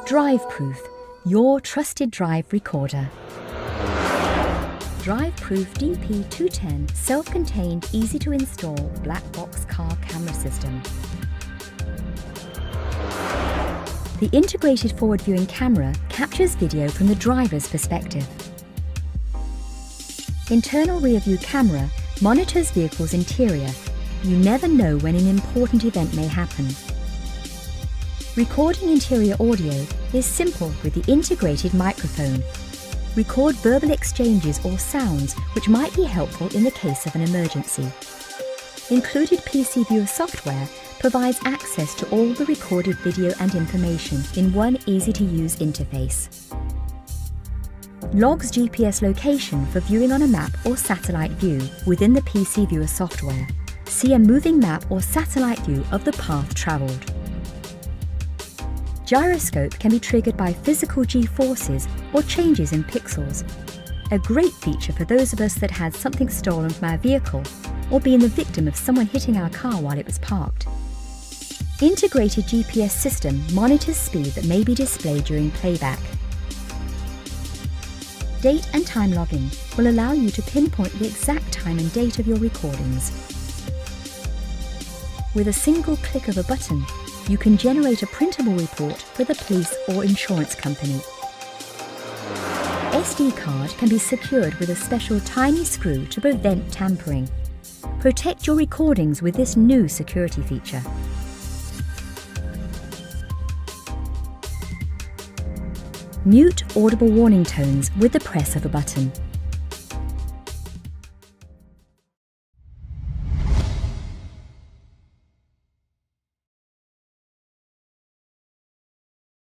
DriveProof, your trusted drive recorder. DriveProof DP210 self-contained, easy-to-install black box car camera system. The integrated forward-viewing camera captures video from the driver's perspective. Internal rear-view camera monitors vehicle's interior. You never know when an important event may happen. Recording interior audio is simple with the integrated microphone. Record verbal exchanges or sounds which might be helpful in the case of an emergency. Included PC Viewer software provides access to all the recorded video and information in one easy-to-use interface. Logs GPS location for viewing on a map or satellite view within the PC Viewer software. See a moving map or satellite view of the path travelled. Gyroscope can be triggered by physical G-forces or changes in pixels. A great feature for those of us that had something stolen from our vehicle or being the victim of someone hitting our car while it was parked. Integrated GPS system monitors speed that may be displayed during playback. Date and time logging will allow you to pinpoint the exact time and date of your recordings. With a single click of a button, you can generate a printable report for the police or insurance company. SD card can be secured with a special tiny screw to prevent tampering. Protect your recordings with this new security feature. Mute audible warning tones with the press of a button.